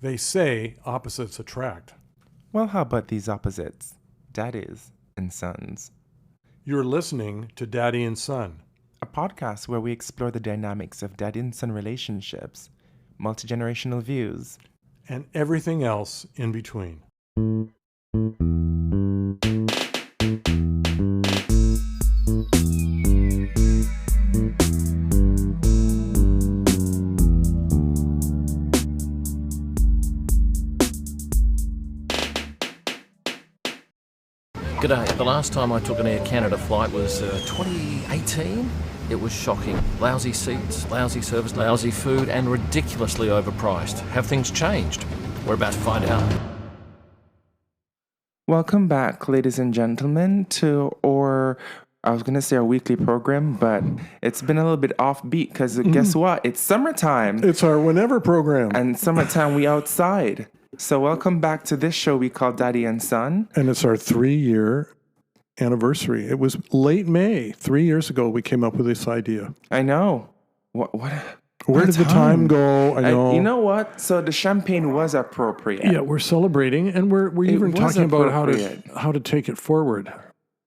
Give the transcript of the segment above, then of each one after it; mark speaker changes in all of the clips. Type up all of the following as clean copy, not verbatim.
Speaker 1: They say opposites attract.
Speaker 2: Well, how about these opposites? Daddies and sons.
Speaker 1: You're listening to Daddy and Son.
Speaker 2: A podcast where we explore the dynamics of daddy and son relationships, multi-generational views,
Speaker 1: and everything else in between.
Speaker 3: G'day. The last time I took an Air Canada flight was 2018. It was shocking. Lousy seats, lousy service, lousy food, and ridiculously overpriced. Have things changed? We're about to find out.
Speaker 2: Welcome back, ladies and gentlemen, to our weekly program, but it's been a little bit offbeat because guess what? It's summertime.
Speaker 1: It's our whenever program.
Speaker 2: And summertime, we outside. So welcome back to this show we call Daddy and Son.
Speaker 1: And it's our 3-year anniversary. It was late May. 3 years ago, we came up with this idea.
Speaker 2: I know.
Speaker 1: Where did the time go? I know.
Speaker 2: You know what? So the champagne was appropriate.
Speaker 1: Yeah, we're celebrating, and we're even talking about how to take it forward.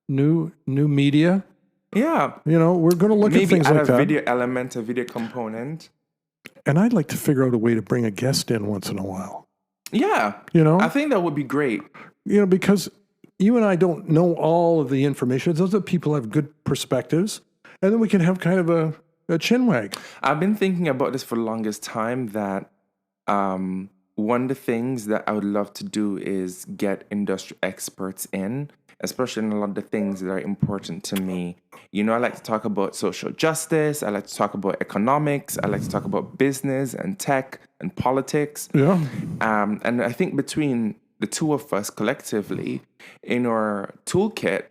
Speaker 1: New media.
Speaker 2: Yeah.
Speaker 1: You know, we're going to look at things like that.
Speaker 2: Maybe add a video element, a video component.
Speaker 1: And I'd like to figure out a way to bring a guest in once in a while.
Speaker 2: Yeah.
Speaker 1: You know?
Speaker 2: I think that would be great.
Speaker 1: You know, because you and I don't know all of the information. Those are people who have good perspectives. And then we can have kind of a chin wag.
Speaker 2: I've been thinking about this for the longest time that one of the things that I would love to do is get industry experts in, especially in a lot of the things that are important to me. You know, I like to talk about social justice. I like to talk about economics. I like to talk about business and tech and politics.
Speaker 1: Yeah.
Speaker 2: And I think between the two of us collectively, in our toolkit,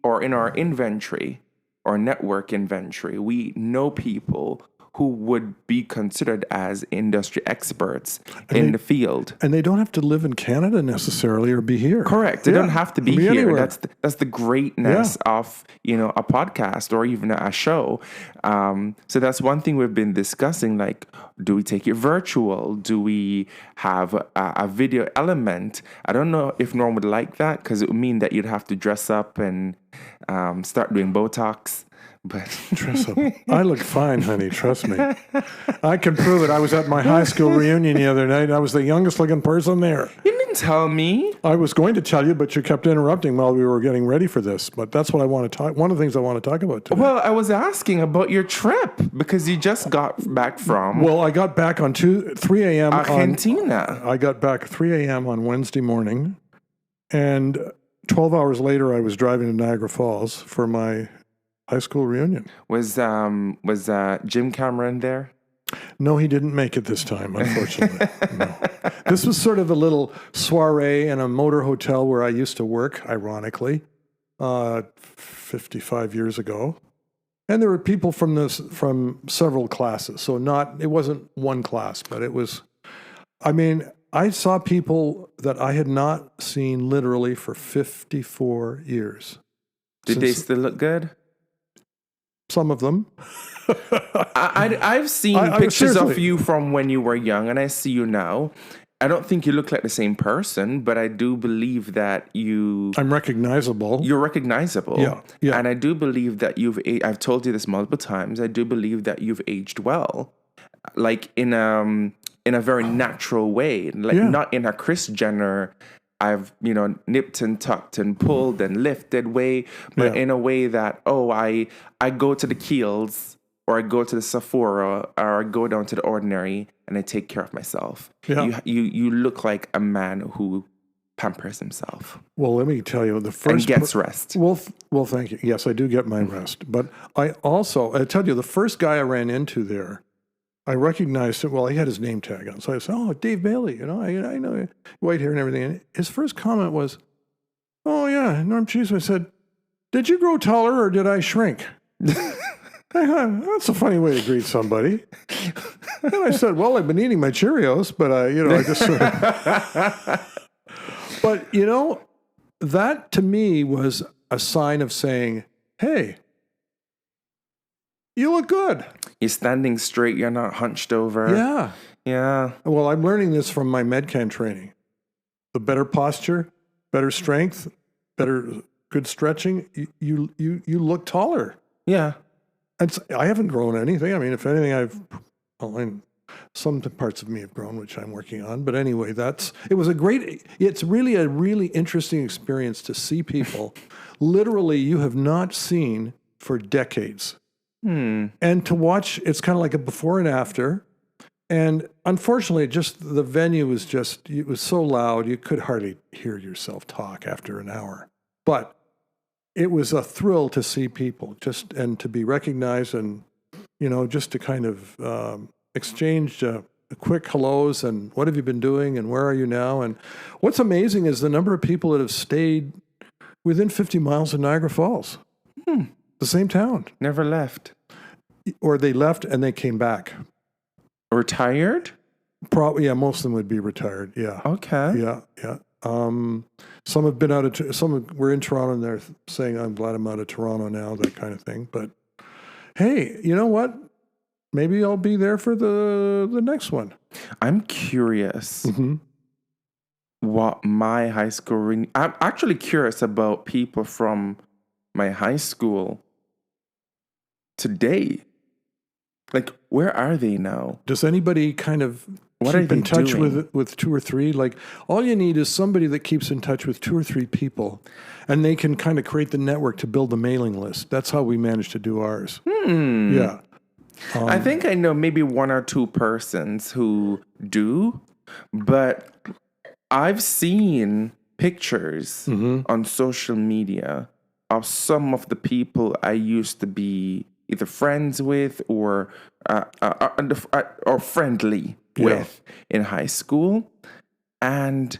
Speaker 2: or in our inventory, or network inventory, we know people who would be considered as industry experts in the field.
Speaker 1: And they don't have to live in Canada necessarily or be here.
Speaker 2: Correct. They don't have to be here.
Speaker 1: Anywhere.
Speaker 2: That's the greatness of, a podcast or even a show. So that's one thing we've been discussing, like, do we take it virtual? Do we have a video element? I don't know if Norm would like that because it would mean that you'd have to dress up and start doing Botox. But
Speaker 1: dress up. I look fine, honey. Trust me. I can prove it. I was at my high school reunion the other night. I was the youngest looking person there.
Speaker 2: You didn't tell me.
Speaker 1: I was going to tell you, but you kept interrupting while we were getting ready for this. But that's what I want to talk. One of the things I want to talk about today.
Speaker 2: Well, I was asking about your trip because you just got back from.
Speaker 1: Well, I got back on 3 a.m.
Speaker 2: Argentina.
Speaker 1: I got back 3 a.m. on Wednesday morning, and 12 hours later, I was driving to Niagara Falls for my high school reunion.
Speaker 2: Was Jim Cameron there?
Speaker 1: No, he didn't make it this time, unfortunately. No. This was sort of a little soiree in a motor hotel where I used to work, ironically, 55 years ago. And there were people from several classes. So it wasn't one class, but it was, I saw people that I had not seen literally for 54 years.
Speaker 2: Did they still look good?
Speaker 1: Some of them.
Speaker 2: I've seen pictures of you from when you were young, and I see you now. I don't think you look like the same person, but I do believe that
Speaker 1: I'm recognizable.
Speaker 2: You're recognizable.
Speaker 1: Yeah.
Speaker 2: And I do believe that I've told you this multiple times, I do believe that you've aged well. Like in a very natural way. Like not in a Kris Jenner, I've, nipped and tucked and pulled and lifted way, but in a way that, I go to the Kiehl's or I go to the Sephora or I go down to the Ordinary and I take care of myself.
Speaker 1: Yeah.
Speaker 2: You look like a man who pampers himself.
Speaker 1: Well, let me tell you, the first...
Speaker 2: And gets rest.
Speaker 1: Well, thank you. Yes, I do get my rest. But I tell you, the first guy I ran into there, I recognized him. Well, he had his name tag on. So I said, "Oh, Dave Bailey, I know white hair and everything." And his first comment was, "Oh, yeah, Norm Cheese." I said, "Did you grow taller or did I shrink?" That's a funny way to greet somebody. And I said, "Well, I've been eating my Cheerios, but I just sort of..." But, that to me was a sign of saying, "Hey, you look good.
Speaker 2: You're standing straight. You're not hunched over.
Speaker 1: Yeah.
Speaker 2: Yeah.
Speaker 1: Well, I'm learning this from my Medcan training. The better posture, better strength, better good stretching, you look taller.
Speaker 2: Yeah.
Speaker 1: I haven't grown anything. I mean, if anything, some parts of me have grown, which I'm working on. But anyway, it's really a really interesting experience to see people literally you have not seen for decades. And to watch, it's kind of like a before and after. And unfortunately, just the venue was it was so loud, you could hardly hear yourself talk after an hour. But it was a thrill to see people and to be recognized and, just to kind of exchange quick hellos and what have you been doing and where are you now? And what's amazing is the number of people that have stayed within 50 miles of Niagara Falls, the same town.
Speaker 2: Never left.
Speaker 1: Or they left and they came back.
Speaker 2: Retired?
Speaker 1: Probably, yeah, most of them would be retired, yeah.
Speaker 2: Okay.
Speaker 1: Yeah. Some have been some were in Toronto and they're saying, I'm glad I'm out of Toronto now, that kind of thing. But hey, you know what? Maybe I'll be there for the next one.
Speaker 2: I'm curious what my high school... I'm actually curious about people from my high school today. Like, where are they now?
Speaker 1: Does anybody kind of
Speaker 2: What
Speaker 1: keep
Speaker 2: are they
Speaker 1: in touch
Speaker 2: doing?
Speaker 1: with two or three? Like, all you need is somebody that keeps in touch with two or three people, and they can kind of create the network to build the mailing list. That's how we managed to do ours. Yeah.
Speaker 2: I think I know maybe one or two persons who do, but I've seen pictures on social media of some of the people I used to be either friends with or friendly with in high school, and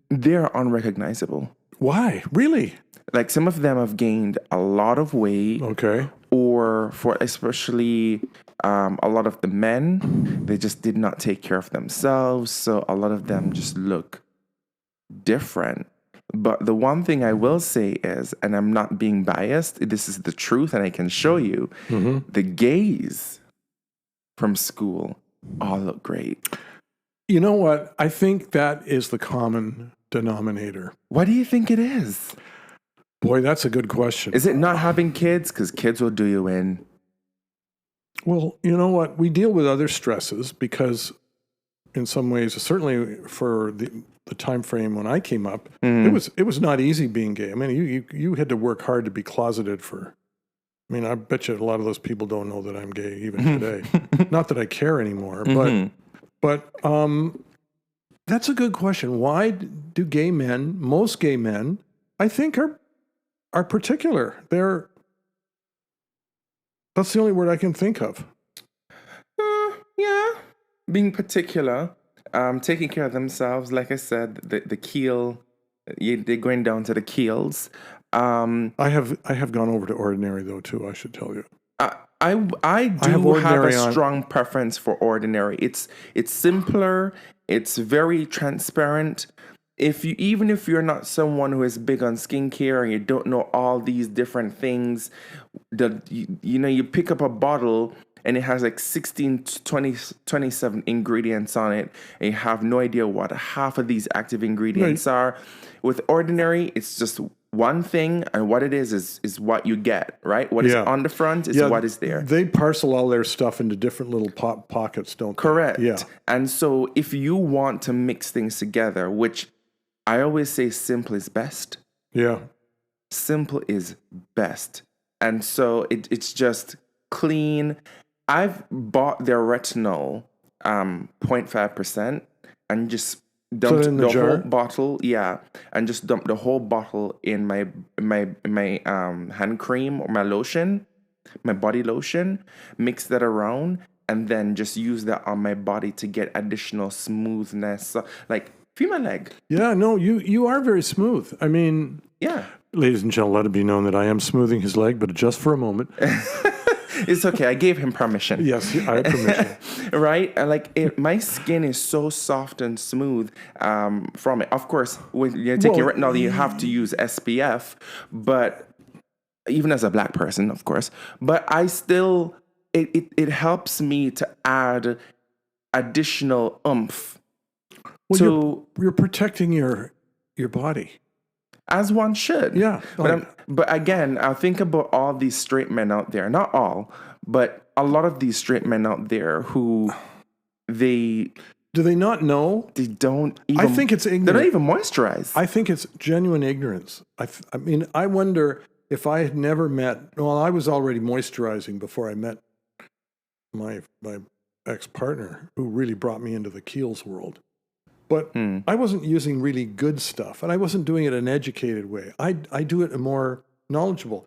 Speaker 2: they're unrecognizable.
Speaker 1: Why? Really?
Speaker 2: Like, some of them have gained a lot of weight.
Speaker 1: Okay.
Speaker 2: Or for especially a lot of the men, they just did not take care of themselves. So a lot of them just look different. But the one thing I will say is, and I'm not being biased, this is the truth and I can show you, the gays from school all look great.
Speaker 1: You know what? I think that is the common denominator.
Speaker 2: What do you think it is?
Speaker 1: Boy, that's a good question.
Speaker 2: Is it not having kids? Because kids will do you in.
Speaker 1: Well, you know what? We deal with other stresses because in some ways, certainly for the time frame when I came up, it was not easy being gay. I mean, you had to work hard to be closeted for. I mean, I bet you a lot of those people don't know that I'm gay even today. Not that I care anymore, but that's a good question. Why do most gay men, I think, are particular? That's the only word I can think of.
Speaker 2: Yeah, being particular, taking care of themselves. Like I said, the keel, they're going down to the keels.
Speaker 1: I have gone over to Ordinary though too. I should tell you.
Speaker 2: I do have a strong preference for Ordinary. It's simpler. It's very transparent. Even if you're not someone who is big on skincare and you don't know all these different things, you pick up a bottle and it has like 16 to 27 ingredients on it, and you have no idea what half of these active ingredients are. With Ordinary, it's just one thing, and what it is what you get, right? What is on the front is what is there.
Speaker 1: They parcel all their stuff into different little pockets, don't they?
Speaker 2: Correct.
Speaker 1: Yeah.
Speaker 2: And so if you want to mix things together, which I always say simple is best.
Speaker 1: Yeah.
Speaker 2: Simple is best. And so it's just clean. I've bought their retinol 0.5% and just dumped the whole bottle, and just dumped the whole bottle in my hand cream or my lotion, my body lotion, mix that around, and then just use that on my body to get additional smoothness. So, like, feel my leg.
Speaker 1: Yeah, no, you are very smooth. I mean, ladies and gentlemen, let it be known that I am smoothing his leg, but just for a moment.
Speaker 2: It's okay. I gave him permission.
Speaker 1: Yes, I have permission.
Speaker 2: Right? And my skin is so soft and smooth from it. Of course, when you're taking retinol, you have to use SPF, but even as a black person, of course. But it helps me to add additional oomph
Speaker 1: Well,
Speaker 2: to
Speaker 1: you're protecting your body.
Speaker 2: as one should.
Speaker 1: Yeah.
Speaker 2: But again, I think about all these straight men out there. Not all, but a lot of these straight men out there who
Speaker 1: Do they not know?
Speaker 2: they don't even.
Speaker 1: I think it's ignorant.
Speaker 2: They don't even moisturize.
Speaker 1: I think it's genuine ignorance. I mean, I wonder if I had never met. Well, I was already moisturizing before I met my ex-partner, who really brought me into the Kiehl's world. But I wasn't using really good stuff, and I wasn't doing it an educated way. I do it a more knowledgeable.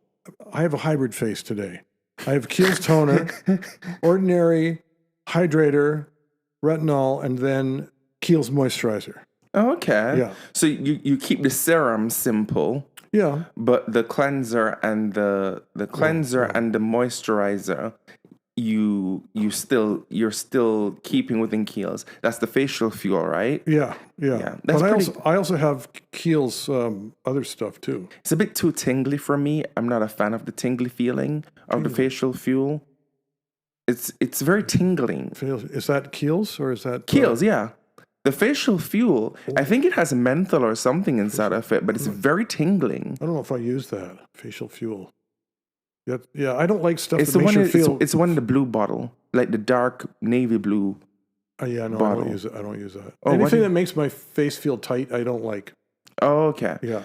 Speaker 1: I have a hybrid face today. I have Kiehl's toner, ordinary hydrator, retinol, and then Kiehl's moisturizer.
Speaker 2: Oh, okay.
Speaker 1: Yeah.
Speaker 2: So you keep the serum simple,
Speaker 1: Yeah.
Speaker 2: but the cleanser and the and the moisturizer, you're still keeping within Kiehl's. That's the facial fuel, right?
Speaker 1: Yeah.
Speaker 2: that's
Speaker 1: But I also have Kiehl's other stuff too.
Speaker 2: It's a bit too tingly for me. I'm not a fan of the tingly feeling of the facial fuel. It's very tingling.
Speaker 1: Is that Kiehl's or is that
Speaker 2: Kiehl's, yeah. The facial fuel, I think it has menthol or something inside of it, but it's very tingling.
Speaker 1: I don't know if I use that facial fuel. Yeah, I don't like stuff
Speaker 2: It's
Speaker 1: that
Speaker 2: the
Speaker 1: makes
Speaker 2: one.
Speaker 1: you feel.
Speaker 2: It's one in the blue bottle, like the dark navy blue.
Speaker 1: Yeah, no, I
Speaker 2: bottle.
Speaker 1: don't use it. I don't use that.
Speaker 2: Oh, what
Speaker 1: Anything
Speaker 2: do-
Speaker 1: that makes my face feel tight, I don't like.
Speaker 2: Oh, okay.
Speaker 1: Yeah.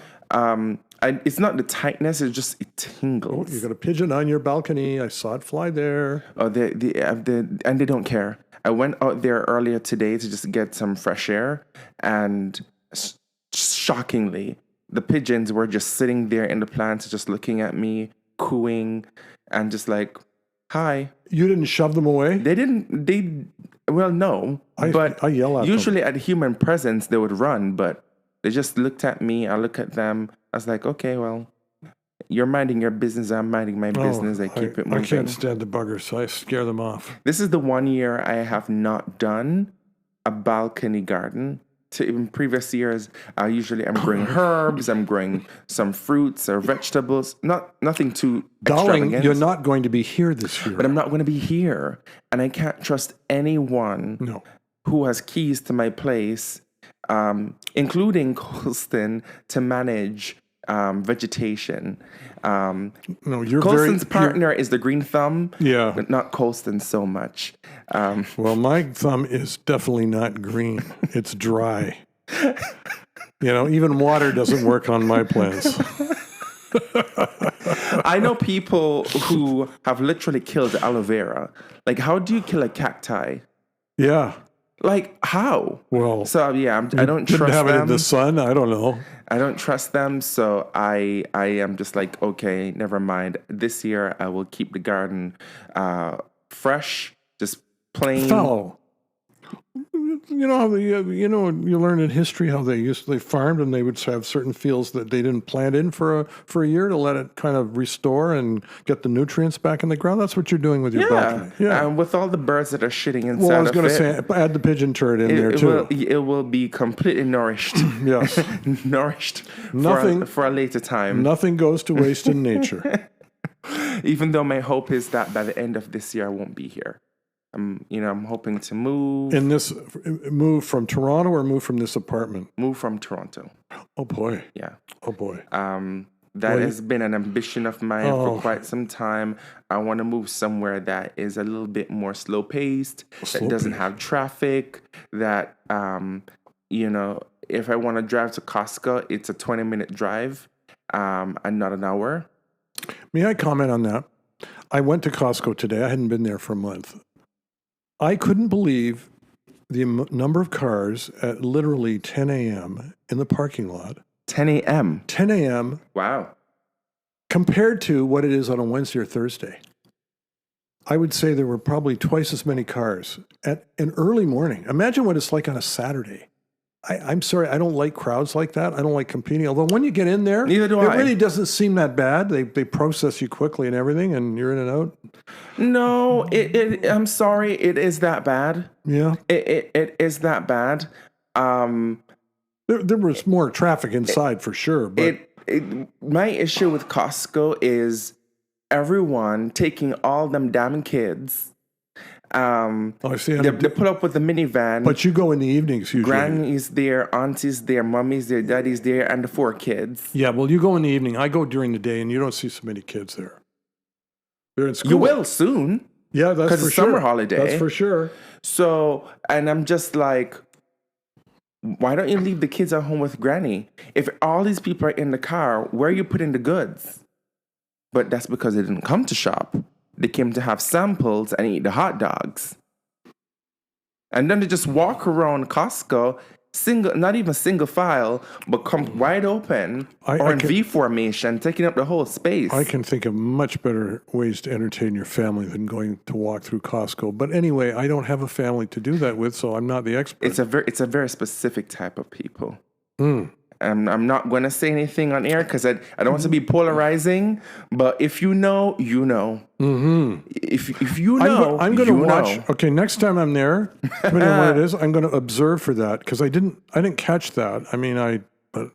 Speaker 2: It's not the tightness; it's just it
Speaker 1: Oh,
Speaker 2: tingles.
Speaker 1: you got a pigeon on your balcony. I saw it fly there.
Speaker 2: Oh, and they don't care. I went out there earlier today to just get some fresh air, and shockingly, the pigeons were just sitting there in the plants, just looking at me, cooing, and just like, "Hi."
Speaker 1: You didn't shove them away?
Speaker 2: They didn't. Well, no. But
Speaker 1: I yell at them.
Speaker 2: usually at human presence, they would run, but they just looked at me. I look at them. I was like, okay, well, you're minding your business. I'm minding my business. I keep it
Speaker 1: I
Speaker 2: moving.
Speaker 1: can't stand the buggers, so I scare them off.
Speaker 2: This is the 1 year I have not done a balcony garden. In previous years, usually I'm growing herbs, I'm growing some fruits or vegetables. Nothing too
Speaker 1: Darling,
Speaker 2: extravagant.
Speaker 1: you're not going to be here this year.
Speaker 2: But I'm not going to be here, and I can't trust anyone
Speaker 1: No.
Speaker 2: who has keys to my place, including Colston, to manage vegetation.
Speaker 1: No, you're
Speaker 2: Colston's
Speaker 1: very...
Speaker 2: partner is the green thumb,
Speaker 1: Yeah.
Speaker 2: but not Colston so much.
Speaker 1: Well, my thumb is definitely not green. It's dry. Even water doesn't work on my plants.
Speaker 2: I know people who have literally killed aloe vera. Like, how do you kill a cacti?
Speaker 1: Yeah.
Speaker 2: Like, how?
Speaker 1: Well,
Speaker 2: So yeah, I don't
Speaker 1: didn't
Speaker 2: trust
Speaker 1: have it in
Speaker 2: them.
Speaker 1: the sun. I don't know.
Speaker 2: I don't trust them, so I am just like, okay, never mind. This year I will keep the garden fresh, just plain.
Speaker 1: Fallow. You know how you learn in history how they farmed and they would have certain fields that they didn't plant in for a year to let it kind of restore and get the nutrients back in the ground. That's what you're doing with your balcony. Yeah.
Speaker 2: And with all the birds that are shitting inside
Speaker 1: Well, I was
Speaker 2: of
Speaker 1: going to
Speaker 2: it,
Speaker 1: say add the pigeon turret in there too.
Speaker 2: it will be completely nourished.
Speaker 1: Yes.
Speaker 2: Nourished
Speaker 1: Nothing-
Speaker 2: for a later time.
Speaker 1: Nothing goes to waste in nature.
Speaker 2: Even though my hope is that by the end of this year I won't be here. I'm hoping to move.
Speaker 1: In this move from Toronto or move from this apartment?
Speaker 2: Move from Toronto.
Speaker 1: Oh boy.
Speaker 2: Yeah.
Speaker 1: Oh boy.
Speaker 2: That has been an ambition of mine for quite some time. I want to move somewhere that is a little bit more slow paced, that doesn't have traffic, that, if I want to drive to Costco, it's a 20-minute drive and not an hour.
Speaker 1: May I comment on that? I went to Costco today. I hadn't been there for a month. I couldn't believe the number of cars at literally 10 a.m. in the parking lot.
Speaker 2: 10 a.m.
Speaker 1: 10 a.m.
Speaker 2: Wow.
Speaker 1: compared to what it is on a Wednesday or Thursday. I would say there were probably twice as many cars at an early morning. Imagine what it's like on a Saturday. I'm sorry, I don't like crowds like that. I don't like competing. Although when you get in there,
Speaker 2: Neither do
Speaker 1: it
Speaker 2: I.
Speaker 1: really doesn't seem that bad. They process you quickly and everything, and you're in and out.
Speaker 2: No, I'm sorry, it is that bad.
Speaker 1: Yeah.
Speaker 2: It is that bad.
Speaker 1: There was more traffic inside for sure. But
Speaker 2: My issue with Costco is everyone taking all them damn kids.
Speaker 1: I see.
Speaker 2: They put up with the minivan.
Speaker 1: But you go in the evenings usually.
Speaker 2: Granny's there, auntie's there, mummy's there, daddy's there, and the 4 kids.
Speaker 1: Yeah, well, you go in the evening. I go during the day, and you don't see so many kids there. They're in school.
Speaker 2: You will soon.
Speaker 1: Yeah, that's for sure.
Speaker 2: Because it's summer holiday.
Speaker 1: That's for sure.
Speaker 2: So, and I'm just like, why don't you leave the kids at home with granny? If all these people are in the car, where are you putting the goods? But that's because they didn't come to shop. They came to have samples and eat the hot dogs. And then they just walk around Costco, not even single file, but come wide open or in V formation, taking up the whole space.
Speaker 1: I can think of much better ways to entertain your family than going to walk through Costco. But anyway, I don't have a family to do that with, so I'm not the expert.
Speaker 2: It's a very specific type of people. I'm not going to say anything on air because I don't want to be polarizing. But if you know, you know. Mm-hmm. If you know,
Speaker 1: I'm going to watch. Know. Okay, next time I'm there, depending on what it is, I'm going to observe for that because I didn't catch that. I mean, but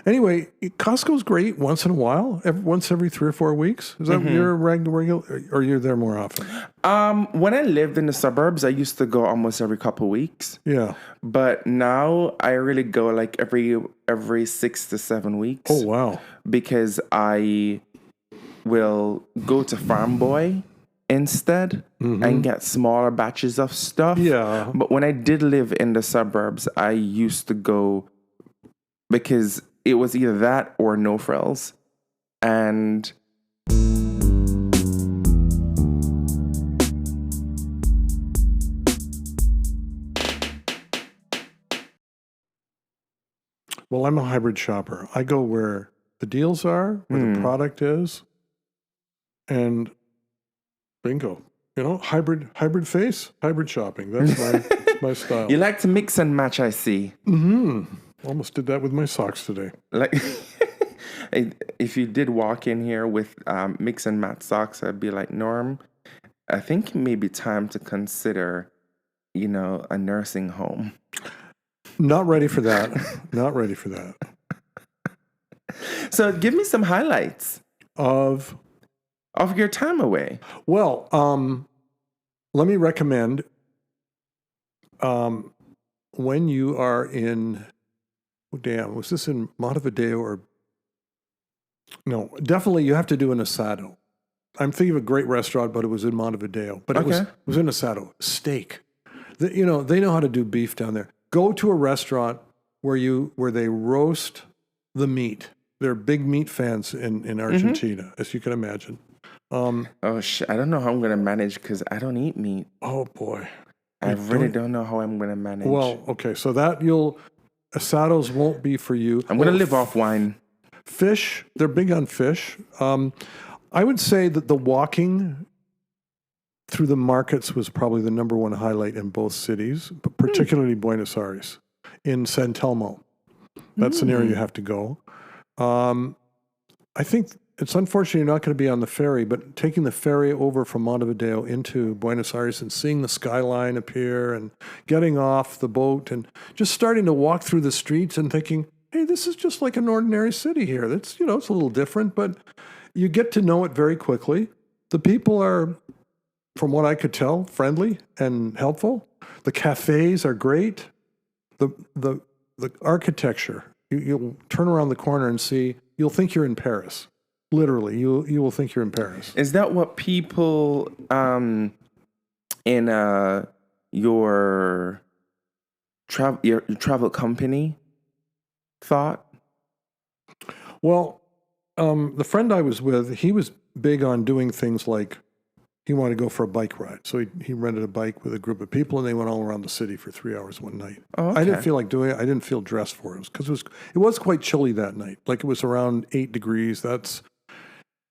Speaker 1: anyway, Costco's great once in a while, once every 3 or 4 weeks. Is that your regular, or you're there more often?
Speaker 2: When I lived in the suburbs, I used to go almost every couple of weeks.
Speaker 1: Yeah.
Speaker 2: But now I really go like every 6 to 7 weeks.
Speaker 1: Oh, wow.
Speaker 2: Because I will go to Farm Boy instead and get smaller batches of stuff.
Speaker 1: Yeah.
Speaker 2: But when I did live in the suburbs, I used to go because it was either that or No Frills. And
Speaker 1: well, I'm a hybrid shopper. I go where the deals are, where the product is, and bingo. You know, hybrid face, hybrid shopping. That's my style.
Speaker 2: You like to mix and match, I see.
Speaker 1: Almost did that with my socks today.
Speaker 2: Like, if you did walk in here with mix and match socks, I'd be like, Norm, I think it may be time to consider, a nursing home.
Speaker 1: Not ready for that. Not ready for that.
Speaker 2: So give me some highlights
Speaker 1: of
Speaker 2: your time away.
Speaker 1: Well, let me recommend when you are in, was this in Montevideo or, no, definitely you have to do an asado. I'm thinking of a great restaurant, but it was in Montevideo. But it was in asado. Steak. They know how to do beef down there. Go to a restaurant where they roast the meat. They're big meat fans in Argentina, as you can imagine.
Speaker 2: I don't know how I'm going to manage because I don't eat meat.
Speaker 1: Oh, boy.
Speaker 2: I really don't know how I'm going to manage.
Speaker 1: Well, okay, so asados won't be for you.
Speaker 2: I'm going to live off wine.
Speaker 1: Fish, they're big on fish. I would say that the walking through the markets was probably the number one highlight in both cities, but particularly Buenos Aires, in San Telmo. That's an area you have to go. I think it's unfortunate you're not going to be on the ferry, but taking the ferry over from Montevideo into Buenos Aires and seeing the skyline appear and getting off the boat and just starting to walk through the streets and thinking, hey, this is just like an ordinary city here. It's, it's a little different, but you get to know it very quickly. The people are, from what I could tell, friendly and helpful. The cafes are great. The architecture, you'll turn around the corner and see, you'll think you're in Paris. Literally, you will think you're in Paris.
Speaker 2: Is that what people in your travel company thought?
Speaker 1: Well, the friend I was with, he was big on doing things like he wanted to go for a bike ride. So he rented a bike with a group of people, and they went all around the city for 3 hours one night.
Speaker 2: Oh, okay.
Speaker 1: I didn't feel like doing it. I didn't feel dressed for it because it was quite chilly that night. Like it was around 8 degrees. That's,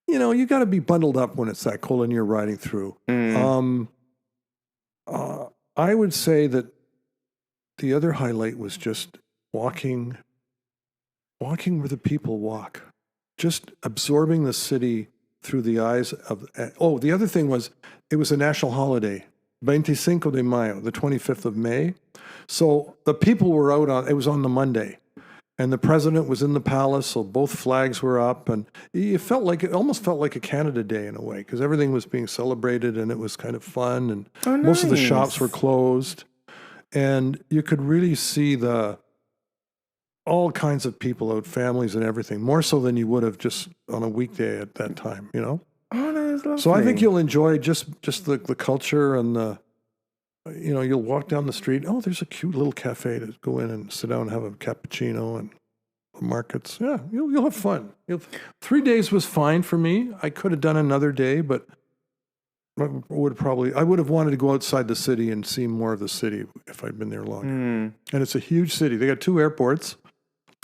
Speaker 1: you got to be bundled up when it's that cold and you're riding through. I would say that the other highlight was just walking where the people walk, just absorbing the city through the eyes of. The other thing was, it was a national holiday, 25 de Mayo, the 25th of May. So the people were out it was on the Monday. and the president was in the palace, so both flags were up, and it almost felt like a Canada Day in a way, because everything was being celebrated, and it was kind of fun, and most of the shops were closed, and you could really see all kinds of people out, families and everything, more so than you would have just on a weekday at that time, you know?
Speaker 2: Oh, that is lovely.
Speaker 1: So I think you'll enjoy just the culture and you'll walk down the street. Oh, there's a cute little cafe to go in and sit down and have a cappuccino and the markets. Yeah, you'll have fun. 3 days was fine for me. I could have done another day, but I would have wanted to go outside the city and see more of the city if I'd been there longer. And it's a huge city. They got 2 airports.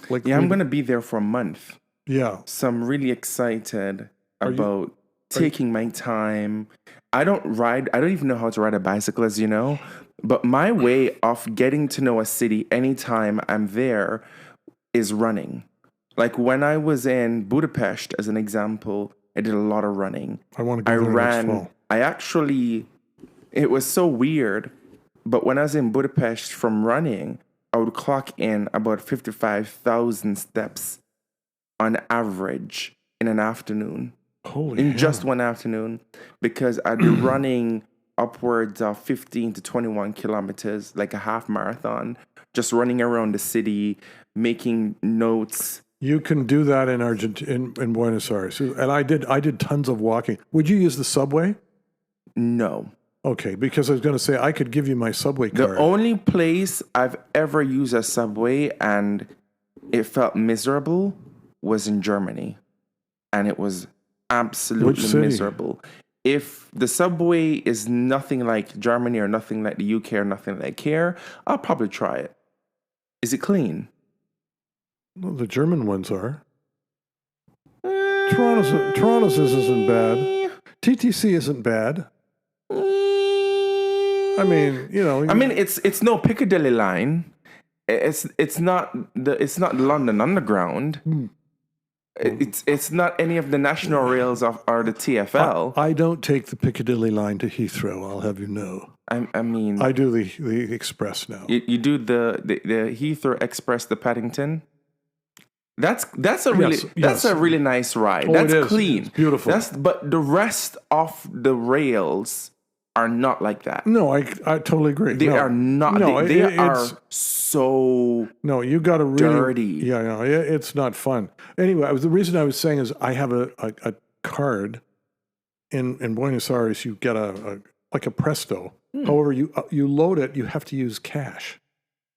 Speaker 2: I'm going to be there for a month.
Speaker 1: Yeah.
Speaker 2: So I'm really excited about taking my time. I don't even know how to ride a bicycle, as you know, but my way of getting to know a city anytime I'm there is running. Like when I was in Budapest, as an example, I did a lot of running.
Speaker 1: I want to go there next fall.
Speaker 2: It was so weird, but when I was in Budapest from running, I would clock in about 55,000 steps on average in an afternoon. Just one afternoon, because I'd be running upwards of 15 to 21 kilometers, like a half marathon, just running around the city, making notes.
Speaker 1: You can do that in in Buenos Aires, and I did tons of walking. Would you use the subway?
Speaker 2: No.
Speaker 1: Okay, because I was going to say I could give you my subway card.
Speaker 2: The only place I've ever used a subway and it felt miserable was in Germany, and it was absolutely miserable. If the subway is nothing like Germany or nothing like the UK or nothing like here, I'll probably try it. Is it clean?
Speaker 1: Well, the German ones are. Toronto's isn't bad. TTC isn't bad. I mean,
Speaker 2: it's no Piccadilly line. It's not the London Underground. It's not any of the national rails or the TFL.
Speaker 1: I don't take the Piccadilly line to Heathrow. I'll have you know.
Speaker 2: I
Speaker 1: do the Express now.
Speaker 2: You do the Heathrow Express, the Paddington. That's a really nice ride. That's clean.
Speaker 1: It's beautiful.
Speaker 2: But the rest of the rails are not like that.
Speaker 1: No, I totally agree.
Speaker 2: They are not. No, they are so.
Speaker 1: No, you got to really
Speaker 2: dirty.
Speaker 1: Yeah, no, it's not fun. Anyway, the reason I was saying is I have a card in Buenos Aires. You get like a Presto. However, you load it. You have to use cash.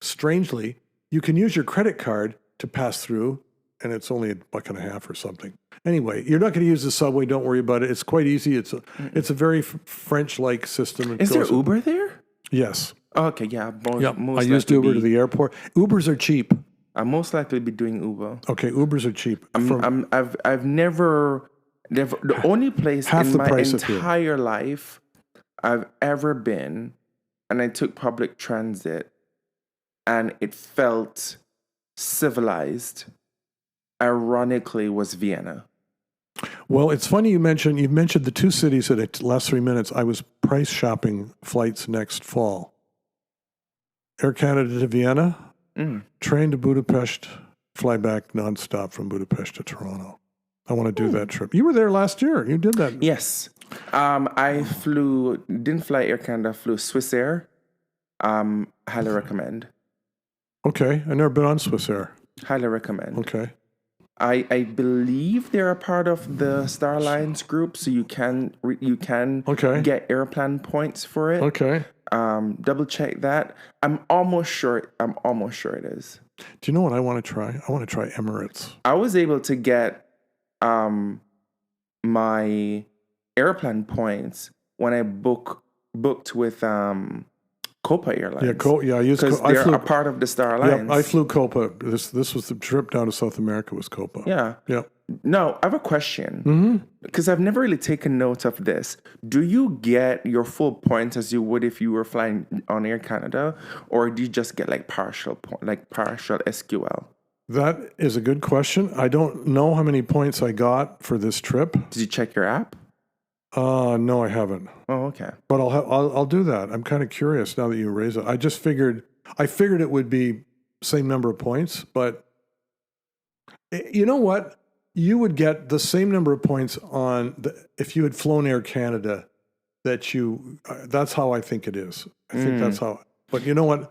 Speaker 1: Strangely, you can use your credit card to pass through, and it's only $1.50 or something. Anyway, you're not going to use the subway. Don't worry about it. It's quite easy. It's a very French-like system.
Speaker 2: Is there Uber there?
Speaker 1: Yes.
Speaker 2: Okay, yeah.
Speaker 1: I used Uber to the airport. Ubers are cheap.
Speaker 2: I'll most likely be doing Uber.
Speaker 1: Okay, Ubers are cheap.
Speaker 2: I've never the only place in my entire life I've ever been, and I took public transit, and it felt civilized, ironically, was Vienna.
Speaker 1: Well, it's funny you mentioned the 2 cities in the last 3 minutes. I was price shopping flights next fall. Air Canada to Vienna, train to Budapest, fly back nonstop from Budapest to Toronto. I want to do that trip. You were there last year. You did that.
Speaker 2: Yes. I didn't fly Air Canada, flew Swiss Air. Highly recommend.
Speaker 1: Okay. I've never been on Swiss Air.
Speaker 2: Highly recommend.
Speaker 1: Okay.
Speaker 2: I believe they're a part of the Star Alliance group, so you can get airplane points for it.
Speaker 1: Okay.
Speaker 2: Double check that. I'm almost sure it is.
Speaker 1: Do you know what I want to try? I want to try Emirates.
Speaker 2: I was able to get my airplane points when I booked with Copa Airlines.
Speaker 1: I used
Speaker 2: because they're a part of the Star Alliance.
Speaker 1: Yeah, I flew Copa. This was the trip down to South America was Copa.
Speaker 2: Yeah.
Speaker 1: Yeah.
Speaker 2: Now, I have a question. Because I've never really taken note of this. Do you get your full points as you would if you were flying on Air Canada, or do you just get partial SQL?
Speaker 1: That is a good question. I don't know how many points I got for this trip.
Speaker 2: Did you check your app?
Speaker 1: No, I haven't.
Speaker 2: Oh, okay.
Speaker 1: But I'll do that. I'm kind of curious now that you raise it. I figured it would be same number of points, but You know what? You would get the same number of points if you had flown Air Canada. That's how I think it is. I think that's how. But you know what?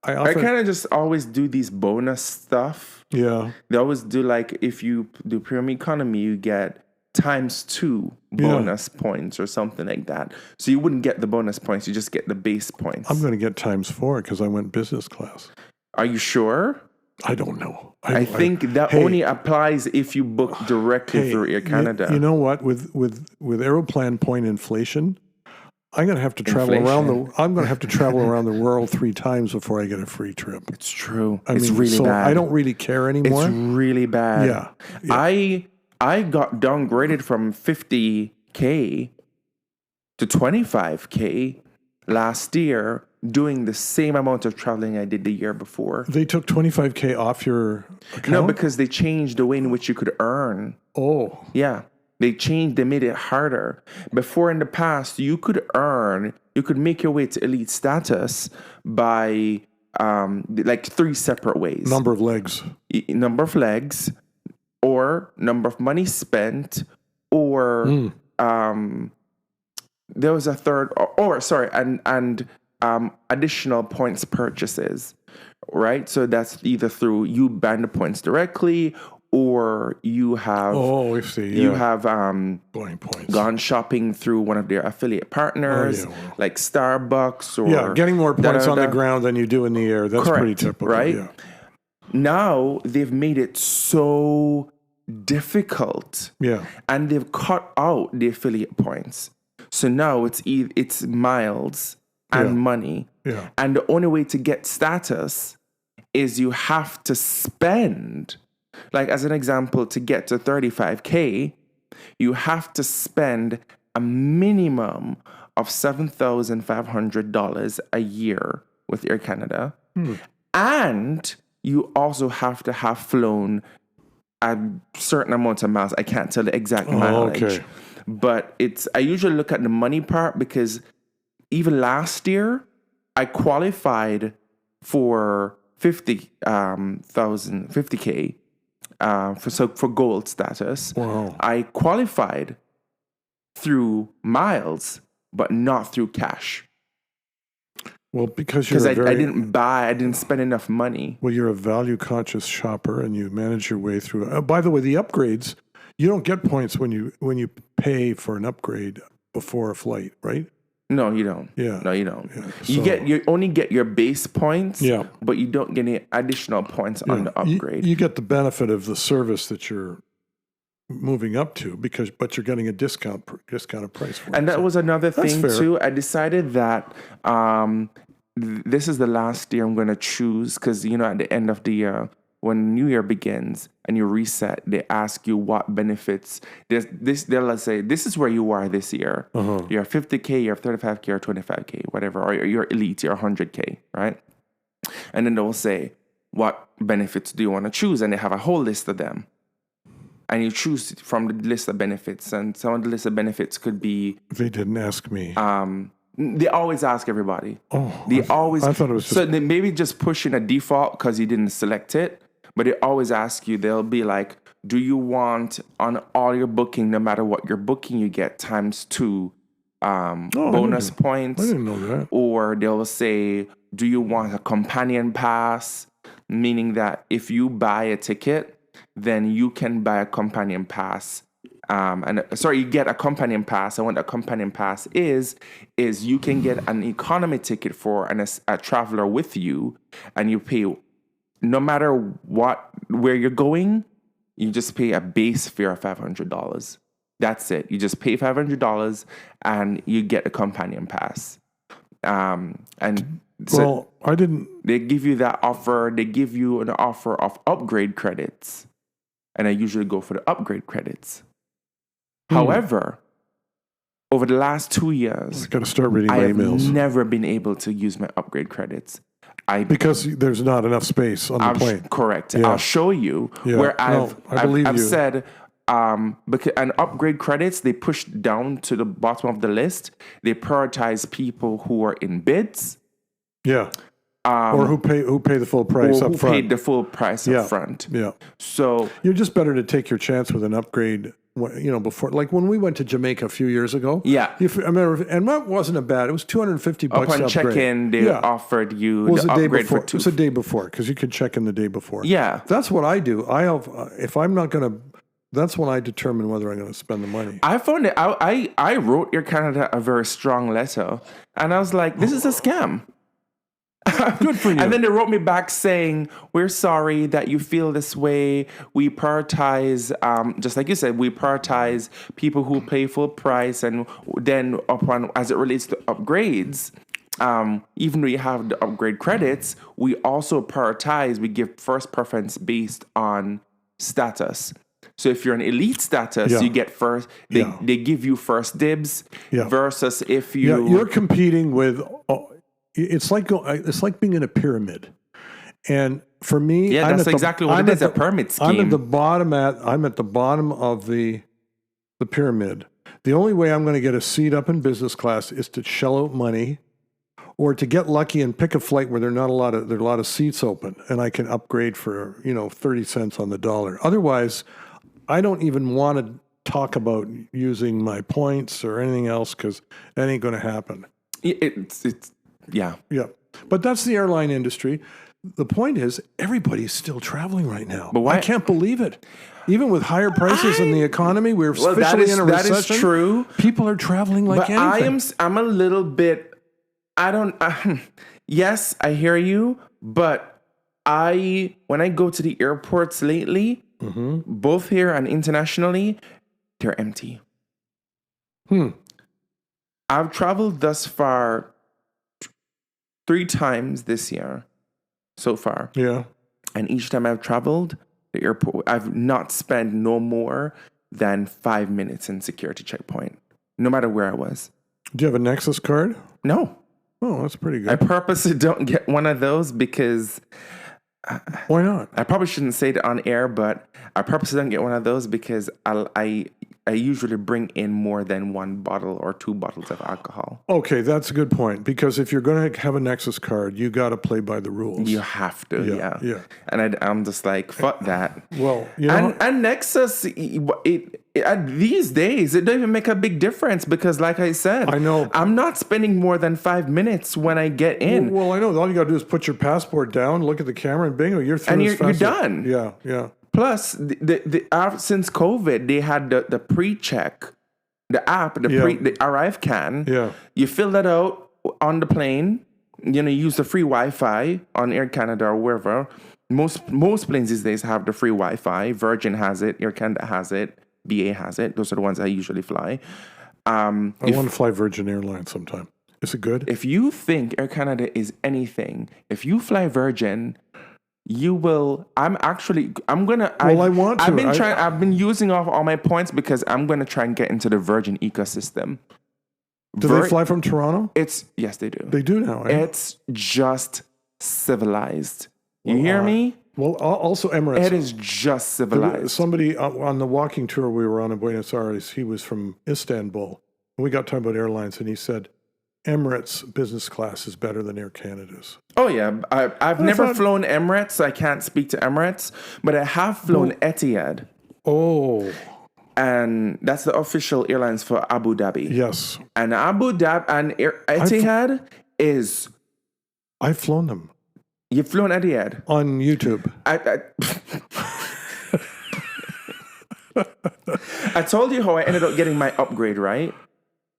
Speaker 2: I kind of just always do these bonus stuff.
Speaker 1: Yeah.
Speaker 2: They always do like if you do premium economy, you get ×2 bonus points or something like that. So you wouldn't get the bonus points; you just get the base points.
Speaker 1: I'm going to get ×4 because I went business class.
Speaker 2: Are you sure?
Speaker 1: I don't know.
Speaker 2: I think that only applies if you book directly through Air Canada.
Speaker 1: You know what? With Aeroplan point inflation, I'm going to have to travel around the world 3 times before I get a free trip.
Speaker 2: It's true. It's really bad.
Speaker 1: I don't really care anymore.
Speaker 2: It's really bad.
Speaker 1: Yeah.
Speaker 2: I got downgraded from 50K to 25K last year doing the same amount of traveling I did the year before.
Speaker 1: They took 25K off your account?
Speaker 2: No, because they changed the way in which you could earn.
Speaker 1: Oh.
Speaker 2: Yeah. They made it harder. Before in the past, you could make your way to elite status by like 3 separate ways.
Speaker 1: Number of legs,
Speaker 2: or number of money spent, or there was a third, and additional points purchases, right? So that's either through you buying the points directly, or you have you have gone shopping through one of their affiliate partners, like Starbucks, or
Speaker 1: getting more points on the ground than you do in the air. That's pretty typical,
Speaker 2: right?
Speaker 1: Yeah.
Speaker 2: Now they've made it so difficult, and they've cut out the affiliate points. So now it's miles and money, and the only way to get status is you have to spend. Like, as an example, to get to 35K, you have to spend a minimum of $7,500 a year with Air Canada. And you also have to have flown a certain amount of miles. I can't tell the exact mileage. Okay. But I usually look at the money part, because even last year, I qualified for 50K. For gold status.
Speaker 1: Wow.
Speaker 2: I qualified through miles, but not through cash.
Speaker 1: Well, because
Speaker 2: I didn't spend enough money.
Speaker 1: Well, you're a value conscious shopper, and you manage your way through. By the way, the upgrades, you don't get points when you pay for an upgrade before a flight, right?
Speaker 2: No, you don't.
Speaker 1: Yeah.
Speaker 2: No, you don't.
Speaker 1: Yeah.
Speaker 2: You only get your base points.
Speaker 1: Yeah.
Speaker 2: But you don't get any additional points on the upgrade.
Speaker 1: You get the benefit of the service that you're moving up to, but you're getting a discounted price for it.
Speaker 2: And that was another thing
Speaker 1: fair.
Speaker 2: too. I decided that this is the last year I'm going to choose, because at the end of the year, when New Year begins and you reset, they ask you what benefits. They'll say, this is where you are this year. You're 50K, you're 35K, or 25K, whatever, or you're elite, you're 100K, right? And then they'll say, what benefits do you want to choose? And they have a whole list of them. And you choose from the list of benefits. And some of the list of benefits could be...
Speaker 1: They didn't ask me.
Speaker 2: They always ask everybody.
Speaker 1: I thought it was just...
Speaker 2: So they maybe just push in a default because you didn't select it. But they always ask you, they'll be like, do you want on all your booking, no matter what you're booking, you get ×2 bonus points?
Speaker 1: I didn't know that.
Speaker 2: Or they'll say, do you want a companion pass? Meaning that if you buy a ticket, then you can buy a companion pass. You get a companion pass. And what a companion pass is you can get an economy ticket for a traveler with you, and you pay... No matter where you're going, you just pay a base fare of $500. That's it. You just pay $500 and you get a companion pass. I didn't. They give you that offer. They give you an offer of upgrade credits, and I usually go for the upgrade credits. However, over the last 2 years,
Speaker 1: I got to start reading my emails.
Speaker 2: I've never been able to use my upgrade credits.
Speaker 1: Because there's not enough space on the plane.
Speaker 2: Correct. Yeah. I'll show you where I've said and upgrade credits, they push down to the bottom of the list. They prioritize people who are in bids.
Speaker 1: Yeah. or who pay the full price
Speaker 2: or
Speaker 1: up
Speaker 2: who
Speaker 1: front.
Speaker 2: paid the full price up front.
Speaker 1: Yeah.
Speaker 2: So
Speaker 1: You're just better to take your chance with an upgrade, before. Like when we went to Jamaica a few years ago.
Speaker 2: Yeah.
Speaker 1: I remember, and that wasn't a bad. It was $250
Speaker 2: upon
Speaker 1: to upgrade.
Speaker 2: check-in, they offered you
Speaker 1: Was
Speaker 2: the
Speaker 1: the day
Speaker 2: upgrade
Speaker 1: before.
Speaker 2: for two.
Speaker 1: It was the day before because you could check in the day before.
Speaker 2: Yeah.
Speaker 1: That's what I do. I have if I'm not going to. That's when I determine whether I'm going to spend the money.
Speaker 2: I found it. I wrote Air Canada a very strong letter, and I was like, "This is a scam."
Speaker 1: Good for you.
Speaker 2: And then they wrote me back saying, "We're sorry that you feel this way. We prioritize, just like you said, we prioritize people who pay full price, and then upon as it relates to upgrades." Even though you have the upgrade credits, we also prioritize. We give first preference based on status. So if you're an elite status, you get first. They give you first dibs. Versus if
Speaker 1: you're competing with. It's like being in a pyramid, and for me,
Speaker 2: that's exactly what it is. A pyramid scheme.
Speaker 1: I'm at the bottom of the pyramid. The only way I'm going to get a seat up in business class is to shell out money, or to get lucky and pick a flight where there are a lot of seats open, and I can upgrade for 30 cents on the dollar. Otherwise, I don't even want to talk about using my points or anything else because that ain't going to happen.
Speaker 2: Yeah.
Speaker 1: But that's the airline industry. The point is, everybody's still traveling right now.
Speaker 2: But why?
Speaker 1: I can't believe it. Even with higher prices in the economy, we're officially in a recession.
Speaker 2: That is true.
Speaker 1: People are traveling like anything.
Speaker 2: I'm a little bit. I don't. Yes, I hear you. But when I go to the airports lately, both here and internationally, they're empty. I've traveled thus far 3 times this year so far.
Speaker 1: Yeah.
Speaker 2: And each time I've traveled, the airport, I've not spent no more than 5 minutes in security checkpoint, no matter where I was.
Speaker 1: Do you have a Nexus card?
Speaker 2: No.
Speaker 1: Oh, that's pretty good.
Speaker 2: I purposely don't get one of those because...
Speaker 1: Why not?
Speaker 2: I probably shouldn't say it on air, but I purposely don't get one of those because I usually bring in more than 1 bottle or 2 bottles of alcohol.
Speaker 1: Okay, that's a good point. Because if you're going to have a Nexus card, you got to play by the rules.
Speaker 2: You have to,
Speaker 1: yeah.
Speaker 2: And I'm just like, fuck that.
Speaker 1: Well,
Speaker 2: and Nexus, these days, it doesn't even make a big difference because, like I said,
Speaker 1: I know
Speaker 2: I'm not spending more than 5 minutes when I get in.
Speaker 1: Well, I know. All you got to do is put your passport down, look at the camera, and bingo, you're through.
Speaker 2: And you're done.
Speaker 1: Yeah.
Speaker 2: Plus, since COVID, they had the pre-check, the app, the Arrive Can.
Speaker 1: Yeah.
Speaker 2: You fill that out on the plane. Use the free Wi-Fi on Air Canada or wherever. Most planes these days have the free Wi-Fi. Virgin has it. Air Canada has it. BA has it. Those are the ones I usually fly.
Speaker 1: I want to fly Virgin Airlines sometime. Is it good?
Speaker 2: If you think Air Canada is anything, if you fly Virgin... You will. I want to. I've been using off all my points because I'm going to try and get into the Virgin ecosystem.
Speaker 1: Do they fly from Toronto?
Speaker 2: Yes, they do.
Speaker 1: They do now. Eh?
Speaker 2: It's just civilized. You hear me?
Speaker 1: Well, also Emirates.
Speaker 2: It is just civilized.
Speaker 1: Somebody on the walking tour we were on in Buenos Aires, he was from Istanbul. And we got talking about airlines, and he said, Emirates business class is better than Air Canada's.
Speaker 2: Oh, yeah. I've never flown Emirates, so I can't speak to Emirates, but I have flown Etihad.
Speaker 1: Oh.
Speaker 2: And that's the official airlines for Abu Dhabi.
Speaker 1: Yes.
Speaker 2: And Abu Dhabi and Etihad is...
Speaker 1: I've flown them.
Speaker 2: You've flown Etihad?
Speaker 1: On YouTube.
Speaker 2: I told you how I ended up getting my upgrade, right?